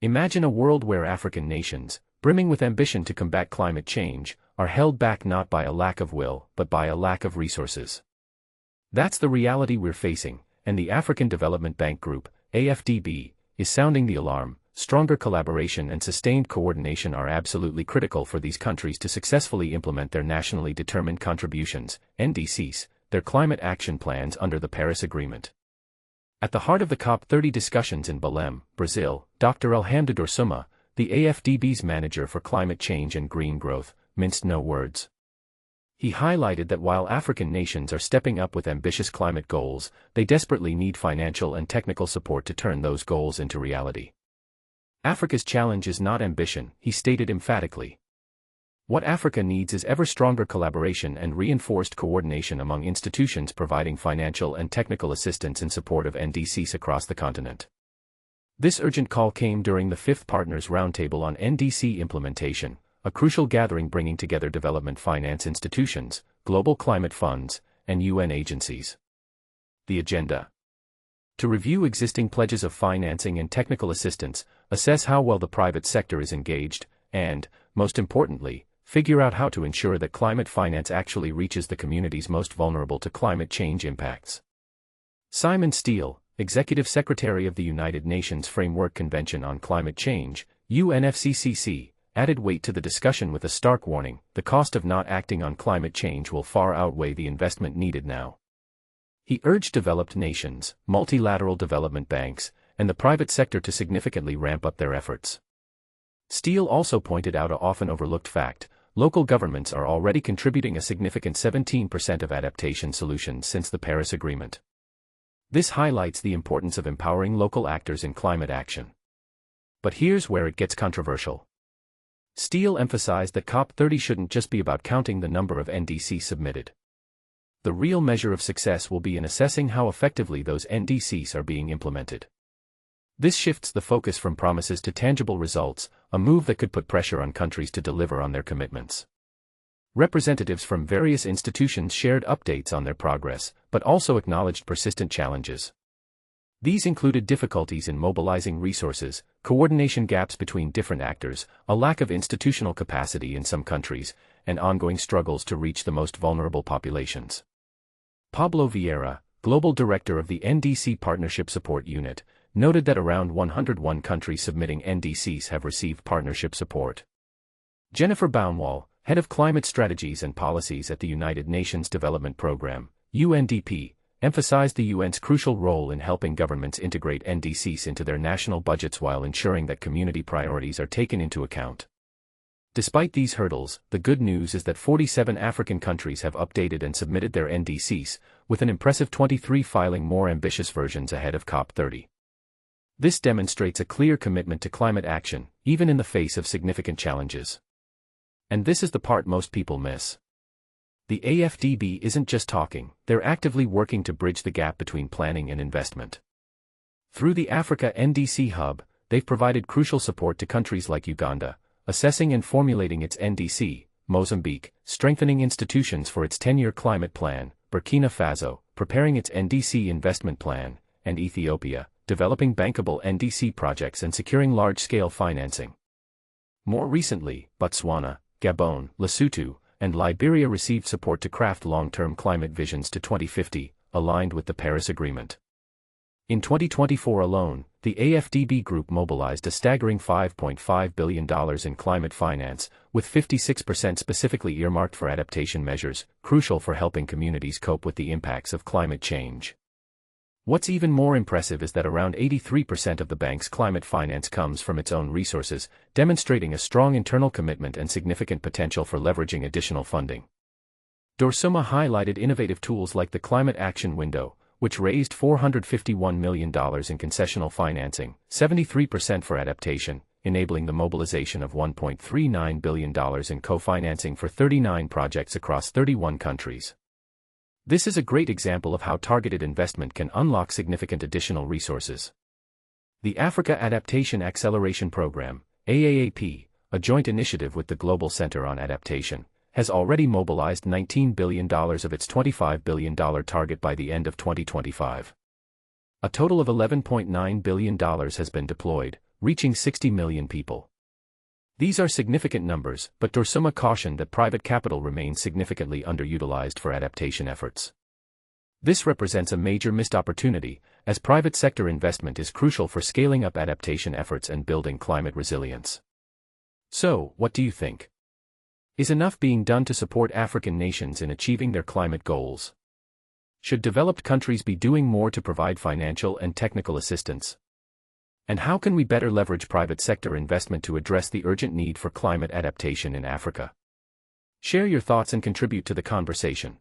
Imagine a world where African nations, brimming with ambition to combat climate change, are held back not by a lack of will, but by a lack of resources. That's the reality we're facing, and the African Development Bank Group, AfDB, is sounding the alarm. Stronger collaboration and sustained coordination are absolutely critical for these countries to successfully implement their nationally determined contributions, NDCs, their climate action plans under the Paris Agreement. At the heart of the COP30 discussions in Belém, Brazil, Dr. Hamndou Dorsouma, the AfDB's manager for climate change and green growth, minced no words. He highlighted that while African nations are stepping up with ambitious climate goals, they desperately need financial and technical support to turn those goals into reality. Africa's challenge is not ambition, he stated emphatically. What Africa needs is ever stronger collaboration and reinforced coordination among institutions providing financial and technical assistance in support of NDCs across the continent. This urgent call came during the 5th Partners Roundtable on NDC implementation, a crucial gathering bringing together development finance institutions, global climate funds, and UN agencies. The agenda: to review existing pledges of financing and technical assistance, assess how well the private sector is engaged, and, most importantly, figure out how to ensure that climate finance actually reaches the communities most vulnerable to climate change impacts. Simon Steele, Executive Secretary of the United Nations Framework Convention on Climate Change, UNFCCC, added weight to the discussion with a stark warning: the cost of not acting on climate change will far outweigh the investment needed now. He urged developed nations, multilateral development banks, and the private sector to significantly ramp up their efforts. Steele also pointed out an often overlooked fact: local governments are already contributing a significant 17% of adaptation solutions since the Paris Agreement. This highlights the importance of empowering local actors in climate action. But here's where it gets controversial. Steele emphasized that COP30 shouldn't just be about counting the number of NDCs submitted. The real measure of success will be in assessing how effectively those NDCs are being implemented. This shifts the focus from promises to tangible results, a move that could put pressure on countries to deliver on their commitments. Representatives from various institutions shared updates on their progress, but also acknowledged persistent challenges. These included difficulties in mobilizing resources, coordination gaps between different actors, a lack of institutional capacity in some countries, and ongoing struggles to reach the most vulnerable populations. Pablo Vieira, Global Director of the NDC Partnership Support Unit, noted that around 101 countries submitting NDCs have received partnership support. Jennifer Baumwall, Head of Climate Strategies and Policies at the United Nations Development Programme, UNDP, emphasized the UN's crucial role in helping governments integrate NDCs into their national budgets while ensuring that community priorities are taken into account. Despite these hurdles, the good news is that 47 African countries have updated and submitted their NDCs, with an impressive 23 filing more ambitious versions ahead of COP30. This demonstrates a clear commitment to climate action, even in the face of significant challenges. And this is the part most people miss. The AfDB isn't just talking, they're actively working to bridge the gap between planning and investment. Through the Africa NDC Hub, they've provided crucial support to countries like Uganda, assessing and formulating its NDC, Mozambique, strengthening institutions for its 10-year climate plan, Burkina Faso, preparing its NDC investment plan, and Ethiopia, developing bankable NDC projects and securing large-scale financing. More recently, Botswana, Gabon, Lesotho, and Liberia received support to craft long-term climate visions to 2050, aligned with the Paris Agreement. In 2024 alone, the AfDB Group mobilized a staggering $5.5 billion in climate finance, with 56% specifically earmarked for adaptation measures, crucial for helping communities cope with the impacts of climate change. What's even more impressive is that around 83% of the bank's climate finance comes from its own resources, demonstrating a strong internal commitment and significant potential for leveraging additional funding. Dorsouma highlighted innovative tools like the Climate Action Window, which raised $451 million in concessional financing, 73% for adaptation, enabling the mobilization of $1.39 billion in co-financing for 39 projects across 31 countries. This is a great example of how targeted investment can unlock significant additional resources. The Africa Adaptation Acceleration Program, AAAP, a joint initiative with the Global Center on Adaptation, has already mobilized $19 billion of its $25 billion target by the end of 2025. A total of $11.9 billion has been deployed, reaching 60 million people. These are significant numbers, but Dorsouma cautioned that private capital remains significantly underutilized for adaptation efforts. This represents a major missed opportunity, as private sector investment is crucial for scaling up adaptation efforts and building climate resilience. So, what do you think? Is enough being done to support African nations in achieving their climate goals? Should developed countries be doing more to provide financial and technical assistance? And how can we better leverage private sector investment to address the urgent need for climate adaptation in Africa? Share your thoughts and contribute to the conversation.